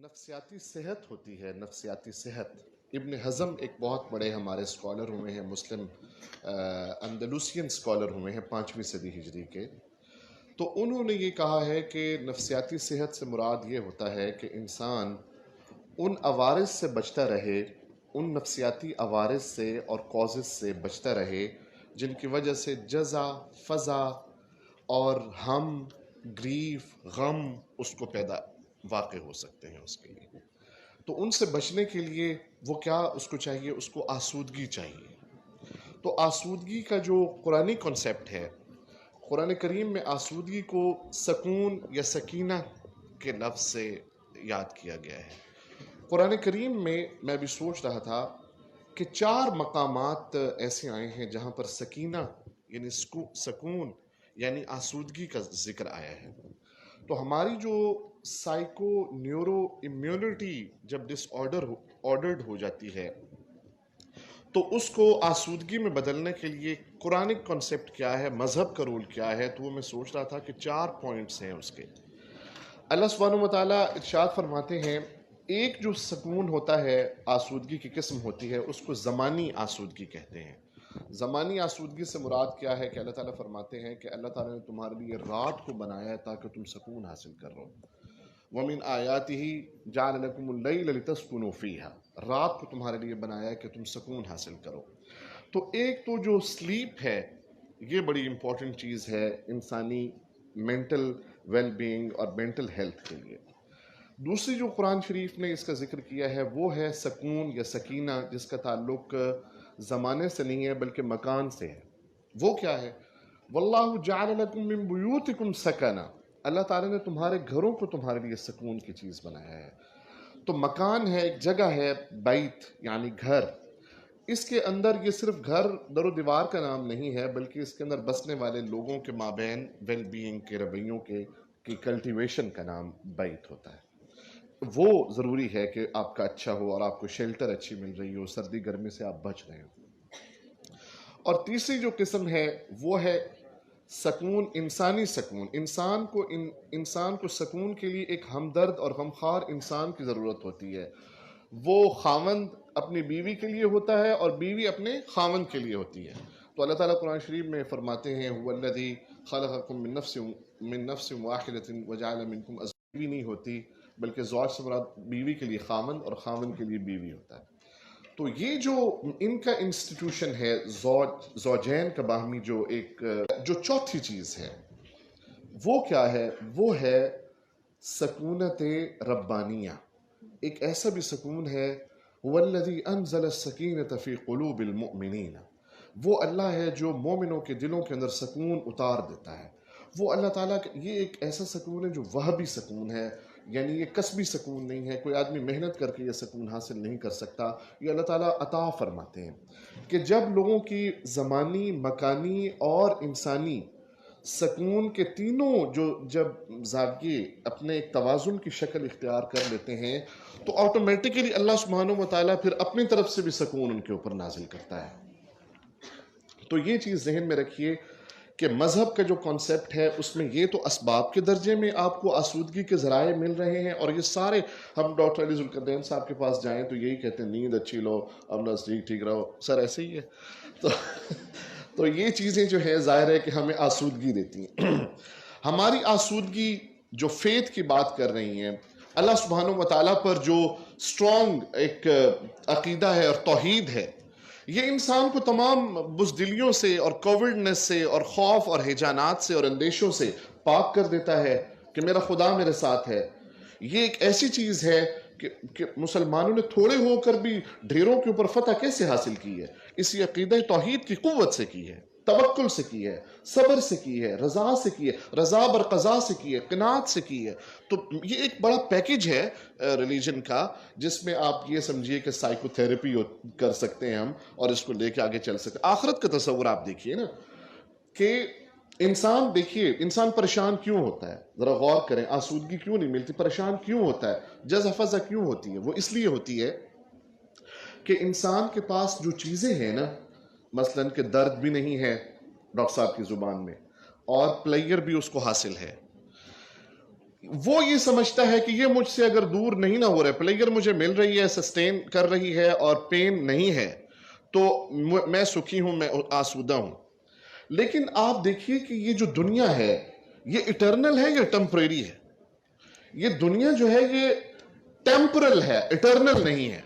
نفسیاتی صحت ہوتی ہے، نفسیاتی صحت۔ ابن حزم ایک بہت بڑے ہمارے اسکالر ہوئے ہیں، مسلم اندلوسین اسکالر ہوئے ہیں 5ویں صدی ہجری کے۔ تو انہوں نے یہ کہا ہے کہ نفسیاتی صحت سے مراد یہ ہوتا ہے کہ انسان ان عوارض سے بچتا رہے، ان نفسیاتی عوارض سے اور کازز سے بچتا رہے جن کی وجہ سے جزا، فضا اور ہم، گریف، غم اس کو واقع ہو سکتے ہیں اس کے لیے۔ تو ان سے بچنے کے لیے وہ کیا اس کو چاہیے؟ اس کو آسودگی چاہیے۔ تو آسودگی کا جو قرآنی کنسیپٹ ہے، قرآن کریم میں آسودگی کو سکون یا سکینہ کے لفظ سے یاد کیا گیا ہے۔ قرآن کریم میں بھی سوچ رہا تھا کہ 4 مقامات ایسے آئے ہیں جہاں پر سکینہ یعنی سکون یعنی آسودگی کا ذکر آیا ہے۔ تو ہماری جو سائیکو نیورو امیونٹی جب ڈس آرڈرڈ ہو جاتی ہے تو اس کو آسودگی میں بدلنے کے لیے قرآنک کنسیپٹ کیا ہے، مذہب کا رول کیا ہے، تو وہ میں سوچ رہا تھا کہ 4 پوائنٹس ہیں اس کے۔ اللہ سبحانہ وتعالیٰ ارشاد فرماتے ہیں ایک جو سکون ہوتا ہے، آسودگی کی قسم ہوتی ہے، اس کو زمانی آسودگی کہتے ہیں۔ زمانی آسودگی سے مراد کیا ہے کہ اللہ تعالیٰ فرماتے ہیں کہ اللہ تعالیٰ نے تمہارے لیے رات کو بنایا ہے تاکہ تم سکون حاصل کر رہو۔ وَمِنْ آيَاتِهِ جَعَلَ لَكُمُ اللَّيْلَ لِتَسْكُنُوا فِيهَا، رات کو تمہارے لیے بنایا ہے کہ تم سکون حاصل کرو۔ تو ایک تو جو سلیپ ہے یہ بڑی امپورٹنٹ چیز ہے انسانی مینٹل ویل بینگ اور مینٹل ہیلتھ کے لیے۔ دوسری جو قرآن شریف نے اس کا ذکر کیا ہے وہ ہے سکون یا سکینہ، جس کا تعلق زمانے سے نہیں ہے بلکہ مکان سے ہے۔ وہ کیا ہے؟ وَاللَّهُ جَعَلَ لَكُم مِّن بُيُوتِكُمْ سَكَنًا، اللہ تعالیٰ نے تمہارے گھروں کو تمہارے لیے سکون کی چیز بنایا ہے۔ تو مکان ہے، ایک جگہ ہے، بیت یعنی گھر۔ اس کے اندر یہ صرف گھر در و دیوار کا نام نہیں ہے بلکہ اس کے اندر بسنے والے لوگوں کے مابین ویل بینگ کے رویوں کی کلٹیویشن کا نام بیت ہوتا ہے۔ وہ ضروری ہے کہ آپ کا اچھا ہو اور آپ کو شیلٹر اچھی مل رہی ہو، سردی گرمی سے آپ بچ رہے ہو۔ اور تیسری جو قسم ہے وہ ہے سکون، انسانی سکون۔ انسان کو سکون کے لیے ایک ہمدرد اور غمخوار انسان کی ضرورت ہوتی ہے۔ وہ خاوند اپنی بیوی کے لیے ہوتا ہے اور بیوی اپنے خاوند کے لیے ہوتی ہے۔ تو اللہ تعالیٰ قرآن شریف میں فرماتے ہیں هو الذی خلقکم من نفس واحدۃ وجعل منکم ازواجا، بیوی نہیں ہوتی بلکہ زوج سے مراد بیوی کے لیے خاوند اور خاوند کے لیے بیوی ہوتا ہے۔ تو یہ جو ان کا انسٹیٹیوشن ہے زوجین کا باہمی جو چوتھی چیز ہے وہ کیا ہے؟ وہ ہے سکونت ربانیہ۔ ایک ایسا بھی سکون ہے هو الذی انزل السکینۃ فی قلوب المؤمنین، وہ اللہ ہے جو مومنوں کے دلوں کے اندر سکون اتار دیتا ہے۔ وہ اللہ تعالیٰ یہ ایک ایسا سکون ہے جو وہبی سکون ہے، یعنی یہ کسبی سکون نہیں ہے، کوئی آدمی محنت کر کے یہ سکون حاصل نہیں کر سکتا، یہ اللہ تعالیٰ عطا فرماتے ہیں کہ جب لوگوں کی زمانی، مکانی اور انسانی سکون کے تینوں جب زاویے اپنے ایک توازن کی شکل اختیار کر لیتے ہیں تو آٹومیٹیکلی اللہ سبحانہ و تعالیٰ پھر اپنی طرف سے بھی سکون ان کے اوپر نازل کرتا ہے۔ تو یہ چیز ذہن میں رکھیے کہ مذہب کا جو کانسیپٹ ہے اس میں یہ تو اسباب کے درجے میں آپ کو آسودگی کے ذرائع مل رہے ہیں، اور یہ سارے ہم ڈاکٹر علی ذوالقرنین صاحب کے پاس جائیں تو یہی کہتے ہیں نیند اچھی لو، اپنا ٹھیک رہو، سر ایسے ہی ہے۔ تو یہ چیزیں جو ہے ظاہر ہے کہ ہمیں آسودگی دیتی ہیں۔ ہماری آسودگی جو فیتھ کی بات کر رہی ہیں، اللہ سبحانہ و تعالیٰ پر جو اسٹرانگ ایک عقیدہ ہے اور توحید ہے، یہ انسان کو تمام بزدلیوں سے اور کووڈنس سے اور خوف اور ہیجانات سے اور اندیشوں سے پاک کر دیتا ہے کہ میرا خدا میرے ساتھ ہے۔ یہ ایک ایسی چیز ہے کہ مسلمانوں نے تھوڑے ہو کر بھی ڈھیروں کے اوپر فتح کیسے حاصل کی ہے؟ اسی عقیدہ توحید کی قوت سے کی ہے، توکل سے کی ہے، صبر سے کی ہے، رضا سے کی ہے، رضا بر قضا سے کی ہے، قناعت سے کی ہے۔ تو یہ ایک بڑا پیکج ہے ریلیجن کا، جس میں آپ یہ سمجھیے کہ سائیکو تھیراپی کر سکتے ہیں ہم اور اس کو لے کے آگے چل سکتے ہیں۔ آخرت کا تصور آپ دیکھیے نا کہ انسان پریشان کیوں ہوتا ہے؟ ذرا غور کریں، آسودگی کیوں نہیں ملتی؟ پریشان کیوں ہوتا ہے؟ جزع فضع کیوں ہوتی ہے؟ وہ اس لیے ہوتی ہے کہ انسان کے پاس جو چیزیں ہیں نا، مثلاً کہ درد بھی نہیں ہے ڈاکٹر صاحب کی زبان میں، اور پلیئر بھی اس کو حاصل ہے، وہ یہ سمجھتا ہے کہ یہ مجھ سے اگر دور نہیں نہ ہو رہا ہے، پلیئر مجھے مل رہی ہے، سسٹین کر رہی ہے اور پین نہیں ہے، تو میں سکھی ہوں، میں آسودہ ہوں۔ لیکن آپ دیکھیے کہ یہ جو دنیا ہے یہ اٹرنل ہے یا ٹیمپریری ہے؟ یہ دنیا جو ہے یہ ٹیمپرل ہے، اٹرنل نہیں ہے۔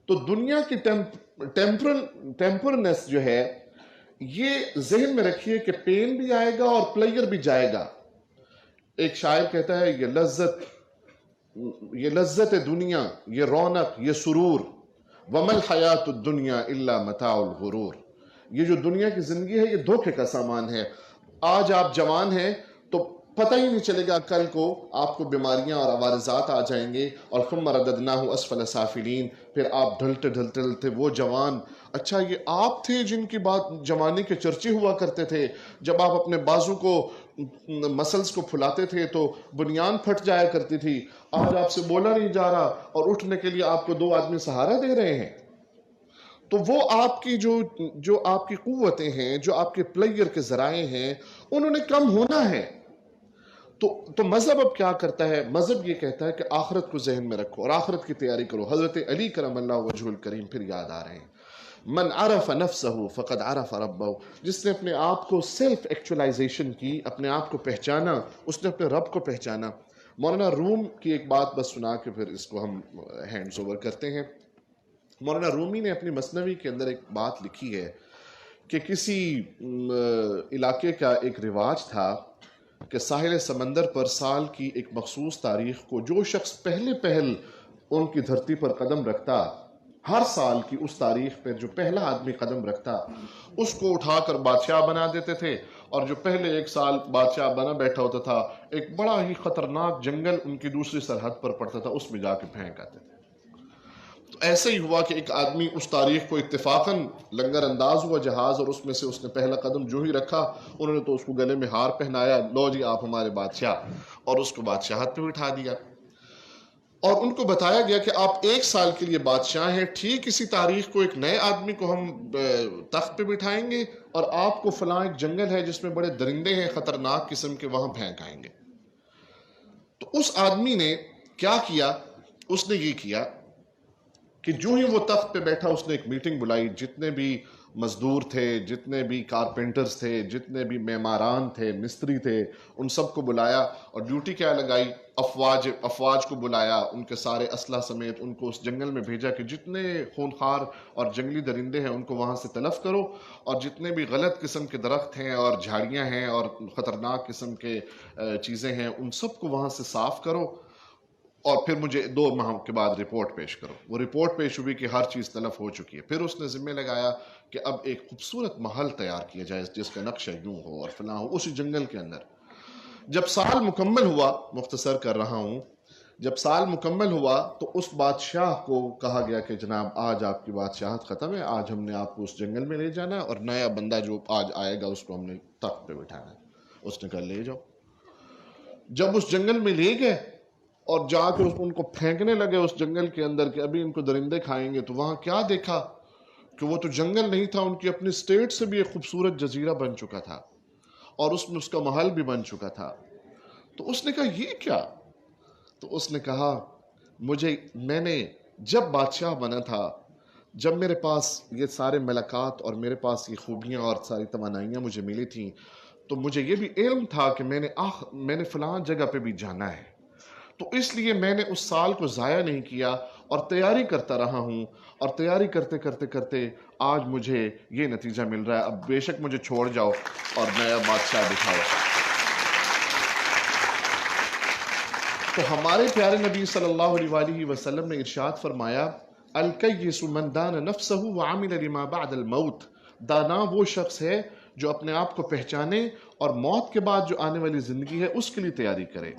تو دنیا کی ٹیمپرنس جو ہے یہ ذہن میں رکھیے کہ پین بھی آئے گا اور پلیئر بھی جائے گا۔ ایک شاعر کہتا ہے یہ لذت دنیا، یہ رونق، یہ سرور، وَمَا الْحَيَاةُ الدُّنْيَا إِلَّا مَتَاعُ الْغُرُورِ، یہ جو دنیا کی زندگی ہے یہ دھوکے کا سامان ہے۔ آج آپ جوان ہیں تو پتہ ہی نہیں چلے گا، کل کو آپ کو بیماریاں اور عوارضات آ جائیں گے، اور ثُمَّ رَدَدْنَاهُ أَسْفَلَ سَافِلِينَ، پھر آپ ڈھلتے ڈھلتے وہ جوان، اچھا یہ آپ تھے جن کی بات جوانی کے چرچے ہوا کرتے تھے، جب آپ اپنے بازو کو مسلز کو پھلاتے تھے تو بنیان پھٹ جایا کرتی تھی، آج آپ سے بولا نہیں جا رہا اور اٹھنے کے لیے آپ کو 2 آدمی سہارا دے رہے ہیں۔ تو وہ آپ کی جو آپ کی قوتیں ہیں، جو آپ کے پلیئر کے ذرائع ہیں، انہوں نے کم ہونا ہے۔ تو مذہب اب کیا کرتا ہے؟ مذہب یہ کہتا ہے کہ آخرت کو ذہن میں رکھو اور آخرت کی تیاری کرو۔ حضرت علی کرم اللہ وجہ الکریم پھر یاد آ رہے ہیں، من عرف نفسہ فقد عرف ربہ، جس نے اپنے آپ کو سیلف ایکچولائزیشن کی، اپنے آپ کو پہچانا، اس نے اپنے رب کو پہچانا۔ مولانا روم کی ایک بات بس سنا کے پھر اس کو ہم ہینڈز اوور کرتے ہیں۔ مولانا رومی نے اپنی مثنوی کے اندر ایک بات لکھی ہے کہ کسی علاقے کا ایک رواج تھا کہ ساحل سمندر پر سال کی ایک مخصوص تاریخ کو جو شخص پہل ان کی دھرتی پر قدم رکھتا، ہر سال کی اس تاریخ پر جو پہلا آدمی قدم رکھتا اس کو اٹھا کر بادشاہ بنا دیتے تھے، اور جو پہلے 1 سال بادشاہ بنا بیٹھا ہوتا تھا، ایک بڑا ہی خطرناک جنگل ان کی دوسری سرحد پر پڑتا تھا، اس میں جا کے پھینک آتے تھے۔ تو ایسے ہی ہوا کہ ایک آدمی اس تاریخ کو اتفاقاً لنگر انداز ہوا جہاز، اور اس میں سے اس نے پہلا قدم جو ہی رکھا، انہوں نے تو اس کو گلے میں ہار پہنایا، لو جی آپ ہمارے بادشاہ، اور اس کو بادشاہت پہ بٹھا دیا۔ اور ان کو بتایا گیا کہ آپ 1 سال کے لیے بادشاہ ہیں، ٹھیک اسی تاریخ کو ایک نئے آدمی کو ہم تخت پہ بٹھائیں گے، اور آپ کو فلاں ایک جنگل ہے جس میں بڑے درندے ہیں خطرناک قسم کے، وہاں پھینک آئیں گے۔ تو اس آدمی نے کیا کیا؟ اس نے یہ کیا کہ جو ہی وہ تخت پہ بیٹھا، اس نے ایک میٹنگ بلائی، جتنے بھی مزدور تھے، جتنے بھی کارپینٹرز تھے، جتنے بھی معماران تھے، مستری تھے، ان سب کو بلایا، اور ڈیوٹی کیا لگائی؟ افواج کو بلایا، ان کے سارے اسلحہ سمیت ان کو اس جنگل میں بھیجا کہ جتنے خونخوار اور جنگلی درندے ہیں ان کو وہاں سے تلف کرو، اور جتنے بھی غلط قسم کے درخت ہیں اور جھاڑیاں ہیں اور خطرناک قسم کے چیزیں ہیں، ان سب کو وہاں سے صاف کرو، اور پھر مجھے 2 ماہ کے بعد رپورٹ پیش کرو۔ وہ رپورٹ پیش ہوئی کہ ہر چیز تلف ہو چکی ہے۔ پھر اس نے ذمہ لگایا کہ اب ایک خوبصورت محل تیار کیا جائے جس کا نقشہ یوں ہو اور فلاں ہو، اسی جنگل کے اندر۔ جب سال مکمل ہوا، مختصر کر رہا ہوں، جب سال مکمل ہوا تو اس بادشاہ کو کہا گیا کہ جناب آج آپ کی بادشاہت ختم ہے، آج ہم نے آپ کو اس جنگل میں لے جانا ہے، اور نیا بندہ جو آج آئے گا اس کو ہم نے تخت پہ بٹھانا ہے۔ اس نے کہا لے جاؤ۔ جب اس جنگل میں لے گئے اور جا کر ان کو پھینکنے لگے اس جنگل کے اندر کہ ابھی ان کو درندے کھائیں گے، تو وہاں کیا دیکھا کہ وہ تو جنگل نہیں تھا، ان کی اپنی سٹیٹ سے بھی ایک خوبصورت جزیرہ بن چکا تھا، اور اس میں اس کا محل بھی بن چکا تھا۔ تو اس نے کہا یہ کیا؟ تو اس نے کہا میں نے جب بادشاہ بنا تھا، جب میرے پاس یہ سارے ملکات اور میرے پاس یہ خوبیاں اور ساری توانائیاں مجھے ملی تھیں، تو مجھے یہ بھی علم تھا کہ میں نے فلاں جگہ پہ بھی جانا ہے، تو اس لیے میں نے اس سال کو ضائع نہیں کیا اور تیاری کرتا رہا ہوں، اور تیاری کرتے کرتے کرتے آج مجھے یہ نتیجہ مل رہا ہے۔ اب بے شک مجھے چھوڑ جاؤ اور نیا بادشاہ دکھاؤ۔ تو ہمارے پیارے نبی صلی اللہ علیہ وآلہ وسلم نے ارشاد فرمایا، الکیس من دان نفسہ وعمل لما بعد الموت، دانا وہ شخص ہے جو اپنے آپ کو پہچانے اور موت کے بعد جو آنے والی زندگی ہے اس کے لیے تیاری کرے۔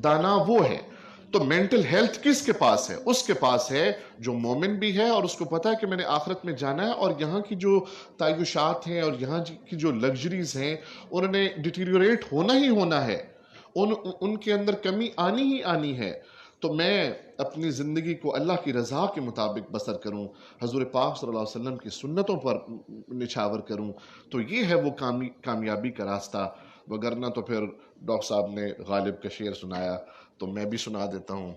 دانا وہ ہے۔ تو مینٹل ہیلتھ کس کے پاس ہے؟ اس کے پاس ہے جو مومن بھی ہے اور اس کو پتا ہے کہ میں نے آخرت میں جانا ہے، اور یہاں کی جو تعیشات ہیں اور یہاں کی جو لگژریز ہیں انہوں نے ڈیٹیریوریٹ ہونا ہی ہونا ہے، ان کے اندر کمی آنی ہی آنی ہے۔ تو میں اپنی زندگی کو اللہ کی رضا کے مطابق بسر کروں، حضور پاک صلی اللہ علیہ وسلم کی سنتوں پر نچھاور کروں، تو یہ ہے وہ کامیابی کا راستہ۔ وگرنہ تو پھر ڈاکٹر صاحب نے غالب کا شعر سنایا تو میں بھی سنا دیتا ہوں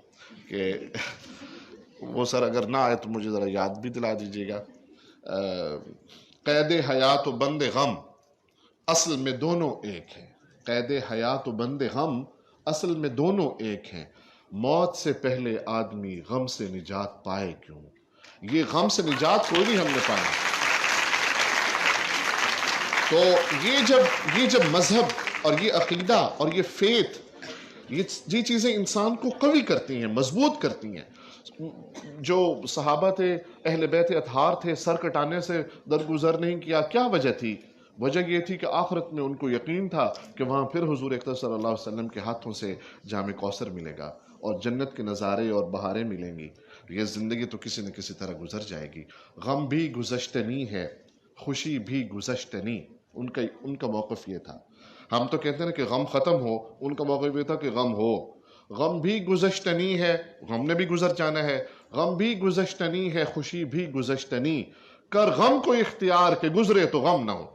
کہ وہ سر اگر نہ آئے تو مجھے ذرا یاد بھی دلا دیجیے گا. قید حیات و بند غم اصل میں دونوں ایک ہیں. قید حیات و بند غم اصل میں دونوں ایک ہیں. موت سے پہلے آدمی غم سے نجات پائے کیوں. یہ غم سے نجات کوئی نہیں ہم نے پایا. تو یہ جب مذہب اور یہ عقیدہ اور یہ فیتھ، یہ چیزیں انسان کو قوی کرتی ہیں، مضبوط کرتی ہیں. جو صحابہ تھے، اہل بیت اطہار تھے، سر کٹانے سے درگزر نہیں کیا. کیا وجہ تھی؟ وجہ یہ تھی کہ آخرت میں ان کو یقین تھا کہ وہاں پھر حضور اکرم صلی اللہ علیہ وسلم کے ہاتھوں سے جام کوثر ملے گا اور جنت کے نظارے اور بہاریں ملیں گی. یہ زندگی تو کسی نہ کسی طرح گزر جائے گی. غم بھی گزشتنی ہے، خوشی بھی گزشتنی. ان کا موقف یہ تھا. ہم تو کہتے ہیں کہ غم ختم ہو، ان کا موقف یہ تھا کہ غم ہو. غم بھی گزشتنی ہے، غم نے بھی گزر جانا ہے. غم بھی گزشتنی ہے، خوشی بھی گزشتنی. کر غم کو اختیار کہ گزرے تو غم نہ ہو.